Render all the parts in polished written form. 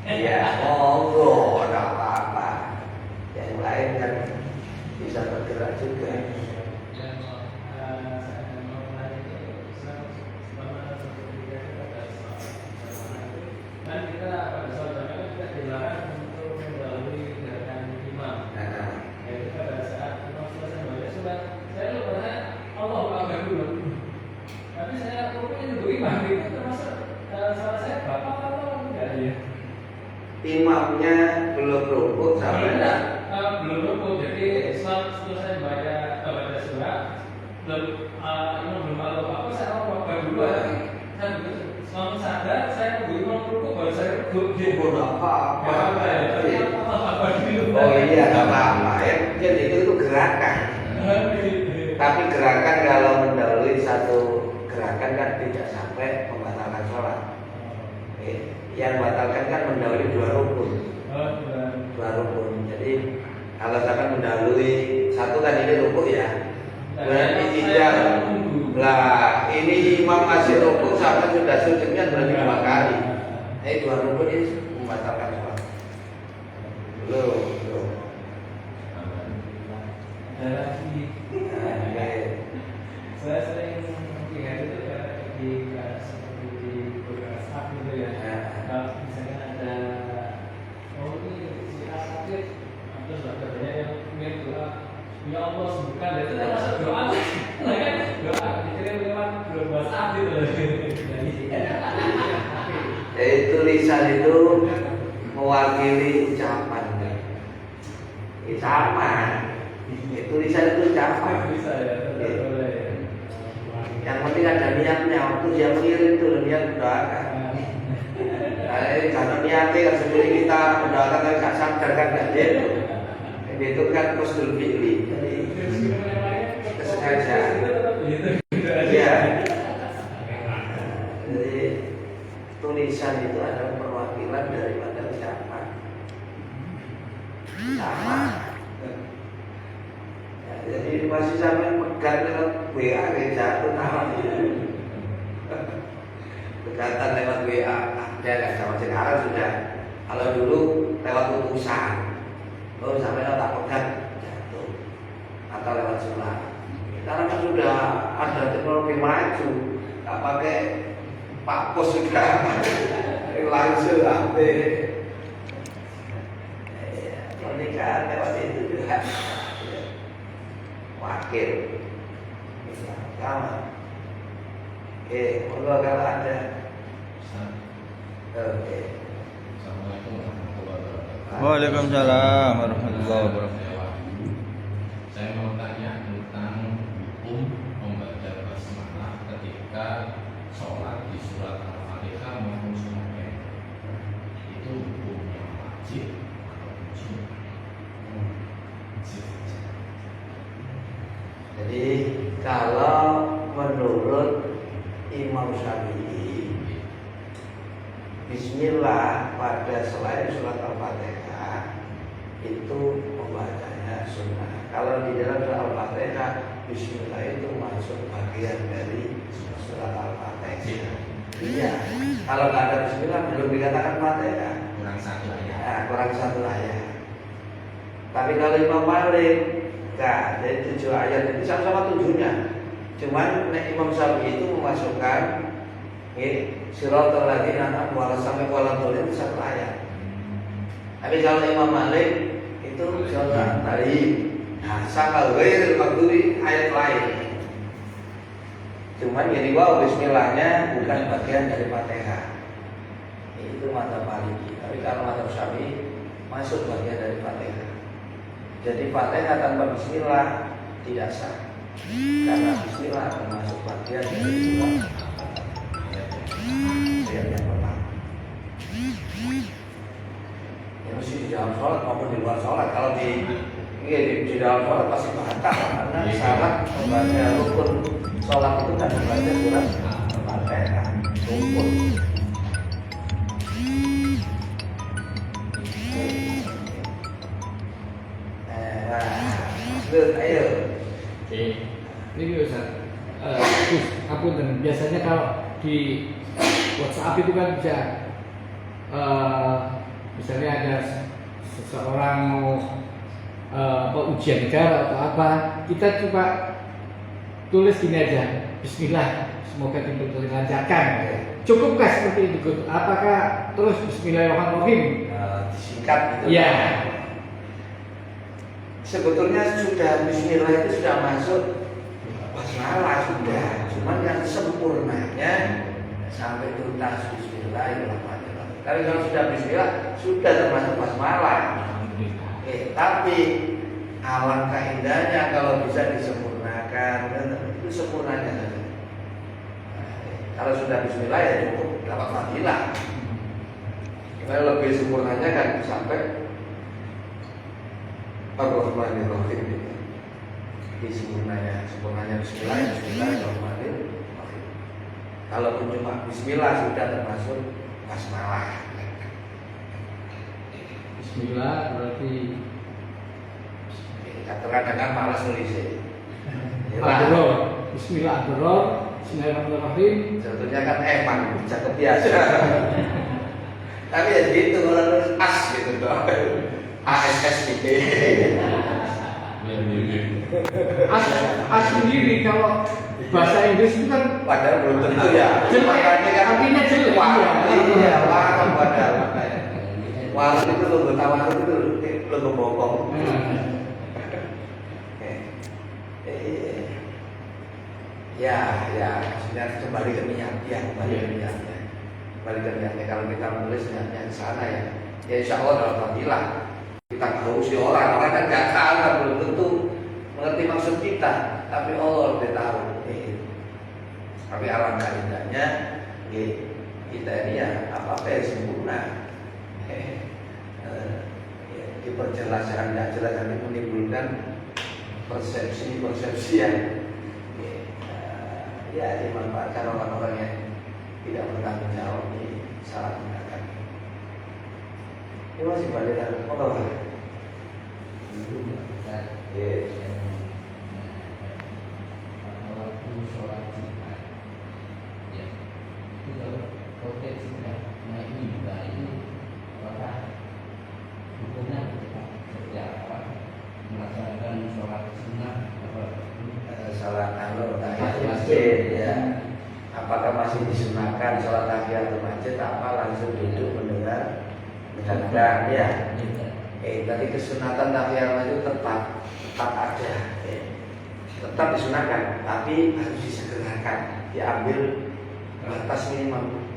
Ya, monggo, nggak apa-apa. Yang lain kan bisa bergerak juga. Kan kita pada saat zaman kita dilarang untuk mendahului gerakan imam. Yaitu pada saat imam selesai membaca surat, saya lupa Allah Akbar dulu. Tapi saya rukuknya nunggu imam itu termasuk salah saya bapak atau enggak ya? Imamnya belum rukuk sampai belum rukuk, jadi selesai baca surat, belum imam belum Allah Akbar, saya Allah Akbar dulu. Saya begitu, langsung sadar saya nunggu imam rukuk baru saya rukuk. rukuk apa-apa. Oh iya, nggak apa-apa ya. Jadi itu gerakan. Tapi gerakan kalau mendahului satu gerakan kan tidak sampai membatalkan sholat. Yang batalkan kan mendahului dua rukun. Dua rukun. Jadi kalau misalkan mendahului satu kan ini rukun ya. Berarti tidak. Lah ini imam masih rukun sampai sudah sujudnya berarti dua kali. Dua rukun ini membatalkan sholat. Belum. Ada lagi. Saya sering melihat itu ya di seperti di beberapa gitu ya. Kalau misalnya ada ini si A sakit, terus katanya yang ingin doa, ya Allah sembuhkan, itu termasuk doa. Nah kan doa dikirim lewat WhatsApp gitu. Jadi tulisan itu mewakili ucapan. Sama. Tulisan itu ucapan. Bisa ya, boleh. Yang penting ada niatnya. Waktu dia mengirim itu niat mendoakan. Kalau niatnya kan sendiri kita mendoakan kan nggak sadar kan nggak gitu. Itu kan kostul fi'li. Jadi kesengajaan. Iya. Jadi tulisan itu adalah perwakilan daripada ucapan. Sama. Jadi masih sampai pegang lewat WA kayak jatuh tangan itu. Pegatan lewat WA ada kan sama sekarang sudah. Kalau dulu lewat utusan, sampai tak pegang jatuh. Atau lewat surat. Sekarang kan sudah ada teknologi maju, tak pakai Pak Pos sudah langsung HP. Pernikahan lewat itu juga. Wakil sama. Kalau ada. Oke. Assalamualaikum warahmatullahi wabarakatuh. Waalaikumsalam warahmatullahi wabarakatuh. Saya mau tanya tentang hukum membaca basmalah ketika sholat di surat Al-Fatihah maupun sunnah. Itu hukumnya wajib atau sunnah? Jadi kalau menurut Imam Syafi'i, Bismillah pada selain surat Al-Fatihah itu membacanya sunnah. Kalau di dalam surat Al-Fatihah, Bismillah itu masuk bagian dari surat Al-Fatihah. Iya. Kalau nggak ada Bismillah belum dikatakan Fatihah. Kurang satu ayat. Ya, kurang satu ayat. Tapi kalau Imam Malik enggak, dari 7 ayat itu sama-sama 7-nya. Cuman Imam Syafi'i itu memasukkan siratal ladzina an'amta 'alaihim sampai qalantul itu satu ayat. Tapi kalau Imam Malik itu surat tadi sama ghairil maghdubi ayat lain. Cuman jadi bismillahnya bukan bagian dari Fatihah. Itu madzhab Maliki. Tapi kalau madzhab Syafi'i masuk bagian dari Fatihah. Jadi Fatihah tanpa bismillah tidak sah. Karena bismillah termasuk bagian dari surat ayat yang pertama. Ya mesti di dalam sholat maupun di luar sholat. Kalau di dalam sholat pasti batal karena syarat membaca rukun sholat itu kan membaca surat Al-Fatihah. Rukun. Ayo. Ini Ustaz. Biasanya kalau di WhatsApp itu kan bisa misalnya ada seseorang mau ujian negara atau apa, kita coba tulis gini aja, Bismillah, semoga dilancarkan. Cukupkah seperti itu, Gus? Apakah terus Bismillahirrahmanirrahim? Disingkat gitu. Iya. Sebetulnya sudah Bismillah itu sudah masuk basmalah sudah, cuman yang sempurnanya sampai tuntas Bismillahirrahmanirrahim. Tapi kalau sudah Bismillah sudah termasuk basmalah. Tapi alangkah indahnya kalau bisa disempurnakan, itu sempurnanya saja. Kalau sudah Bismillah ya cukup dapat fadilah. Kalau lebih sempurnanya kan sampai Ar-Rahmanir-Rahim. Jadi sempurnanya Bismillah, Bismillahirrahmanirrahim. Kalau cuma Bismillah sudah termasuk basmalah. Bismillah berarti Kadang-kadang malas nulis. Adro, Bismillah Adro, Bismillahirrahmanirrahim. Sebetulnya kan emang cakep biasa. Tapi ya gitu kalau nulis as gitu doang. ASS gitu. As sendiri kalau bahasa Inggris itu kan Padahal belum tentu ya. jelek, Makanya kan artinya jelek. iya, warna padahal makanya. Warna itu logo tawar itu logo bokong. Ya, maksudnya kembali ke niatnya, kembali ke niatnya. Kalau kita menulis niatnya ke sana ya insya Allah dalam fadilah. Kita tahu si orang kan nggak tahu, kan belum tentu mengerti maksud kita, tapi Allah lebih tahu. Tapi alangkah indahnya kita ini ya apa yang sempurna. Diperjelas yang tidak jelas nanti menimbulkan persepsi yang dimanfaatkan orang-orang yang tidak bertanggung jawab salah gunakan. Ini masih balik dari apa? Salat tahiyat masjid ya. Apakah masih disunahkan salat tahiyat masjid apa langsung duduk mendengar ya? Tadi kesunatan tahiyat masjid tetap ada, tetap disunahkan, tapi harus disegerakan, diambil batas minimal.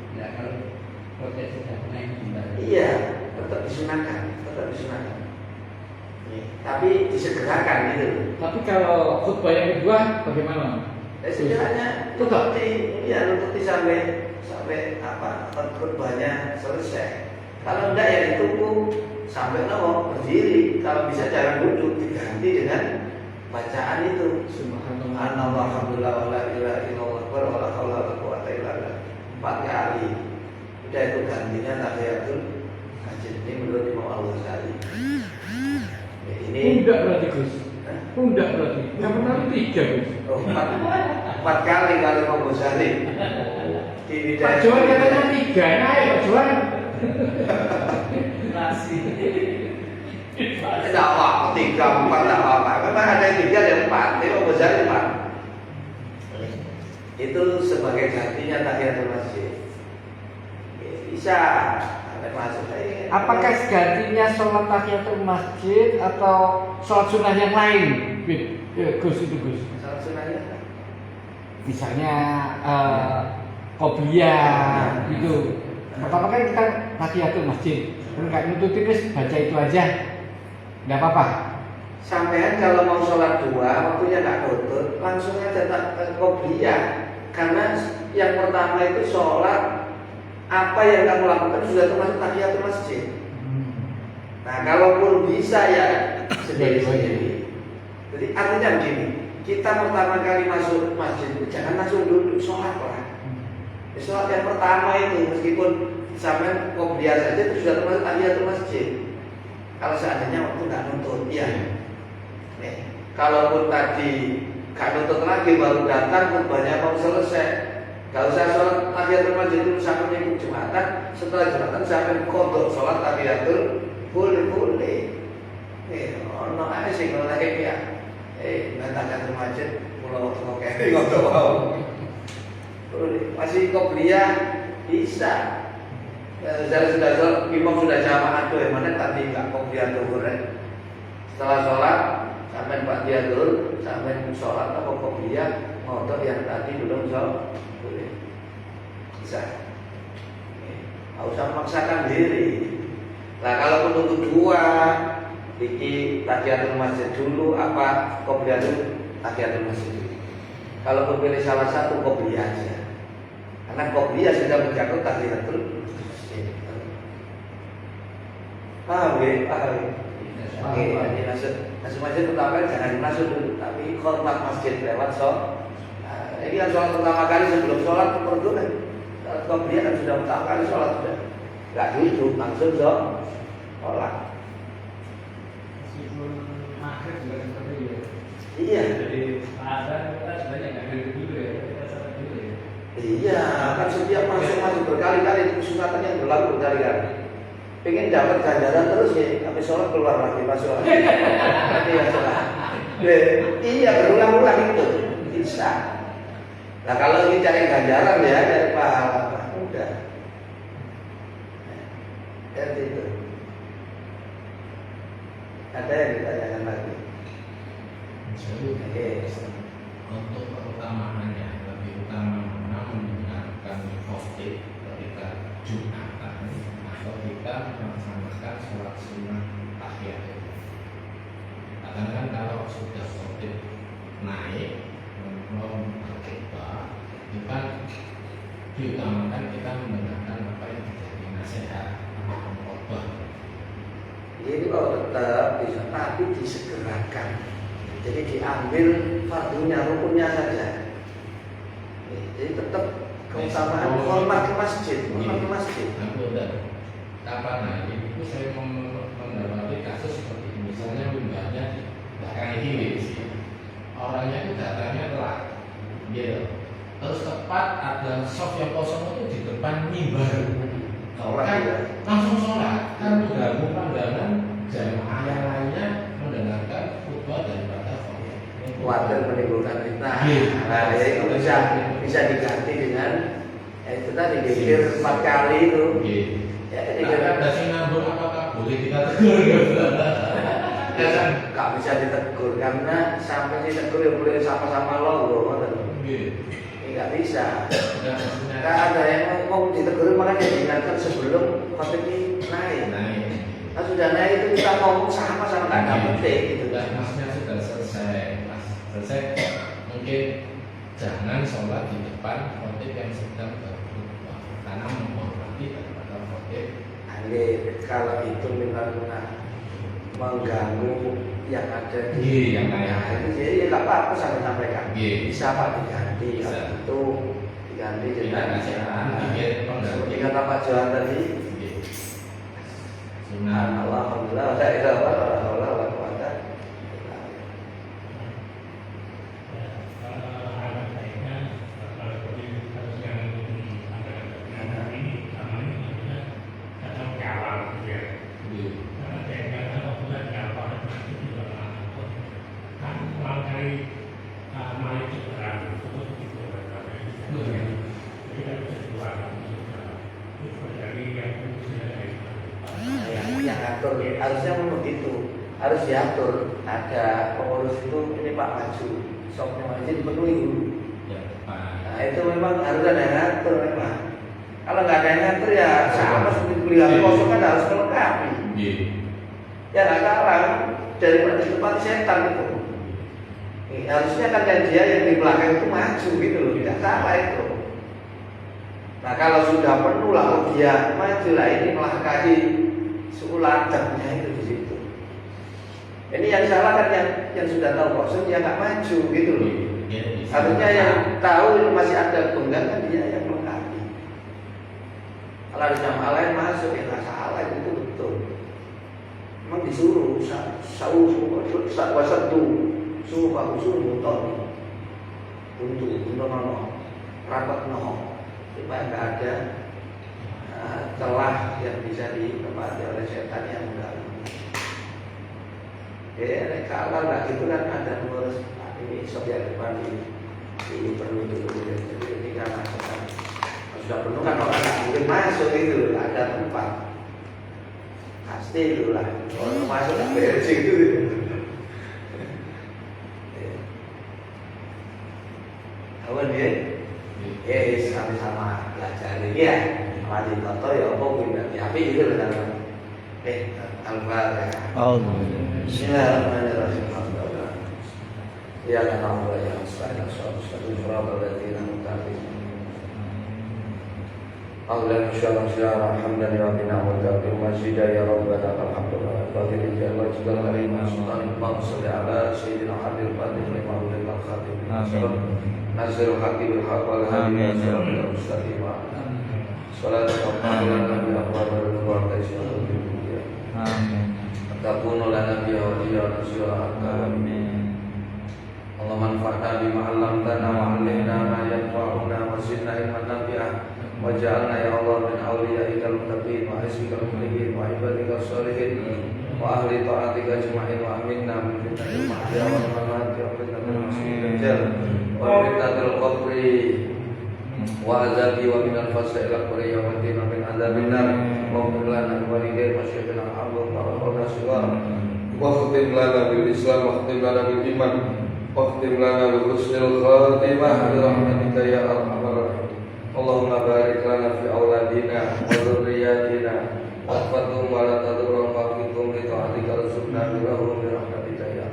Iya, tetap disunahkan. Tapi disegerakan gitu. Tapi kalau khutbah yang kedua bagaimana? Sebenarnya nututi sampai khutbahnya selesai. Kalau enggak ya ditunggu sampai berdiri. Kalau bisa jangan duduk, diganti dengan bacaan itu. Subhanallah, alhamdulillah, wala ilaha illallah, wala haula wala quwwata illa billah. 4 kali. Udah itu gantinya tahiyatul masjid. Ini menurut Imam Al-Ghazali. Ini Pundak berarti Gus. Pundak berarti. Yang benar 3 Gus. 4 kali kalau Imam Ghazali. Pak Johan katanya 3, naik Pak Johan. Nasi. Tidak apa, 3, 4 tidak apa. Memang ada yang 3 dan 4. Imam Ghazali 4. Itu sebagai gantinya tahiyatul masjid. Bisa. Apakah gantinya sholat tahiyatul masjid atau sholat sunnah yang lain? Gus itu Gus. Sholat sunnahnya? Misalnya qobliyah gitu. Pertama kan kita tahiyatul masjid. Enggak nututin baca itu aja. Enggak apa-apa. Sampean kalau mau sholat 2 waktunya nggak nutut, langsung aja qobliyah. Karena yang pertama itu sholat apa yang kamu lakukan sudah termasuk tahiyatul masjid. Nah, kalaupun bisa ya sendiri-sendiri. Jadi artinya begini, kita pertama kali masuk masjid jangan langsung duduk sholat lah. Sholat yang pertama itu meskipun sampai qobliyah saja itu sudah termasuk tahiyatul masjid. Kalau seandainya waktu nggak nuntut, ya. Kalaupun tadi nggak nuntut lagi baru datang khutbahnya mau selesai, Gak usah sholat tahiyatul masjid dulu sampai minggu Jumatan. Setelah Jumatan sampai kodok sholat tahiyatul boleh. Ono ae sing ora ya. Nggak tahiyatul masjid mulo waktu ngono mau. Masih qobliyah bisa. Sudah imam sudah jamaah tuh, mana tadi nggak qobliyah zuhur. Setelah sholat sampai ba'diyah dulu, sampai sholat atau qobliyah ngotot yang tadi belum sholat. Boleh. Bisa. Nggak usah memaksakan diri. Nah kalau untuk dua, iki tahiyatul masjid dulu apa qobliyah dulu? Tahiyatul masjid dulu. Kalau memilih salah satu qobliyah aja. Karena qobliyah sudah mencakup tahiyatul masjid. Paham ya? Paham. Oke, jadi masuk masjid pertama jangan masuk dulu, tapi hormat masjid lewat sholat. Ini kan sholat pertama kali sebelum sholat perlu kan. Qobliyah kan sudah pertama kali sholat sudah. Gak duduk langsung sholat. Meskipun maghrib juga seperti itu. Iya. Jadi azan kita sebenarnya nggak duduk dulu ya, kita sholat dulu ya. Iya, kan setiap masuk berkali-kali itu sunatan yang berlaku berkali-kali. Pengen dapat ganjaran terus ya, habis sholat keluar lagi masuk lagi. Nanti ya sholat. Iya, berulang-ulang itu bisa. Nah kalau ini cari ganjaran ya, cari pahala, udah. Seperti itu. Ada yang ditanyakan lagi? Jadi untuk keutamaannya lebih utama mana mendengarkan khotib ketika Jumatan atau kita melaksanakan sholat sunnah tahiyat. Kadang-kadang kalau sudah khotib naik khutbah itu kan diutamakan kita mendengarkan apa yang menjadi nasihat atau khutbah. Jadi kalau tetap bisa, tapi disegerakan. Jadi diambil fardunya, rukunnya saja. Jadi tetap keutamaan hormat ke masjid, hormat ke masjid. Kapan hari itu saya mendapati kasus seperti ini. Misalnya mimbahnya bahkan ini orangnya itu datangnya telat, gitu. Terus tepat ada soft yang kosong itu di depan mimbar. Kan langsung sholat, kan mengganggu pandangan jamaah yang lainnya mendengarkan khutbah daripada khotib. Khawatir menimbulkan fitnah. Nah, itu bisa diganti dengan itu tadi dikir 4 kali itu. Ya, nah, ada sing ngambung apakah boleh kita tegur? Nggak bisa ditegur karena sampai ditegur ya boleh sama-sama logo, ini nggak bisa. Nggak ada yang mau ditegur makanya diingatkan sebelum khotib ini naik. Nah sudah naik itu kita ngomong sama-sama nggak ada penting gitu. Maksudnya sudah selesai, mungkin jangan sholat di depan khotib yang sedang berkhutbah karena menghormati daripada khotib. Kalau itu memang mengganggu yang ada di yang lain. Itu jadi ya nggak apa-apa sampaikan. Bisa Pak diganti, itu diganti dengan seperti kata Pak Johan tadi. Alhamdulillah, saya itu apa? Alhamdulillah, harusnya begitu, harus diatur. Ada pengurus itu, ini Pak maju, sopnya maju dipenuhi dulu. Nah itu memang harus ada yang ngatur memang. Kalau nggak ada yang ngatur ya sama seperti kuliah kosong kan harus melengkapi. Ya nggak kalah daripada di tempat setan itu. Harusnya kan dia yang di belakang itu maju gitu loh, tidak salah itu. Nah kalau sudah penuh lah dia maju lah, ini melangkahi suladabnya itu di situ. Ini yang salah kan yang sudah tahu kosong dia nggak maju gitu loh. Harusnya yang tahu masih ada benggang kan dia yang melengkapi. Kalau ada jamaah lain masuk ya nggak salah, itu betul. Memang disuruh wasatu suruh bagus suruh motor untuk rapat noh. supaya nggak ada celah yang bisa ditempati oleh setan yang mengganggu. Kalau nggak gitu kan ada pengurus ini setiap depan ini perlu dulu. Jadi ketika masuk kan sudah penuh kan orang nggak mungkin masuk itu, ada tempat pasti itu lah. Kalau masuk nggak beres itu. Kawan dia, sama-sama belajar ini ya. Mati toto ya apa pindah api itu loh dalam. Al-Fatihah. Bismillahirrahmanirrahim. Ya Allah ya Subhanahu wa ta'ala. Ahlan syarah syarah hamdan ya bina wa ta'ala masjid ya rabbana alhamdulillah fadil jalla jalla lima sultan imam salli ala sayyidina hadir fadil lima ulil khatib nazir haqqi bil haqq wal hadi ila mustaqim salatu wa salam ala nabiyyina wa rasulillah amin takunu lana biya wa diya nasira amin Allah manfa'na bima 'allamtana wa 'allimna ma yanfa'una wa zidna ilman nafi'ah waj'alna ya Allah min awliyaikal muttaqin wa hisbikal muttaqin wa ibadikal sholihin wa ahli ta'atika ajma'in wa aminna min fitnatil mahya wal mamati wa fitnatil masiihid dajjal wa fitnatil qabri wa azabi wa minal fasa'il al-quri yawmiddin wa min adzabin nar wa qul lana wa lillahi masyiatina al-'abd wa rabbana siwa wa khatim lana bil islam wa khatim lana bil iman wa khatim lana bil husnil khatimah bi rahmatika ya arhamar rahimin. Allahumma barik lana fi auladina wa dzurriyyatina wahfadhum wa la tadurrahum wa qihim li ta'atika warzuqna birrahum bi rahmatika ya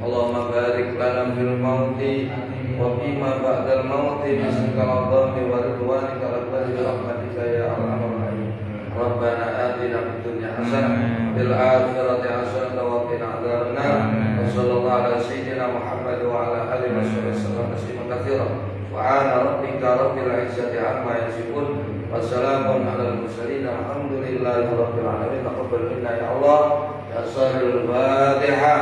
Allahumma barik lana fil mauti wa fima ba'dal mauti bismikal adzami wa ridwanika rabbana bi rahmatika ya arhamar rahimin. Rabbana atina fid dunya hasanah fil akhirati hasanah wa qina adzabannar. Wa sallallahu ala sayyidina Muhammad wa ala alihi wasallam tasliman katsiran. Subhana rabbika rabbil izzati amma yasifun wa salamun alal mursalin alhamdulillahi rabbil alamin. Taqabbal minna ya Allah ya sahibul Fatihah.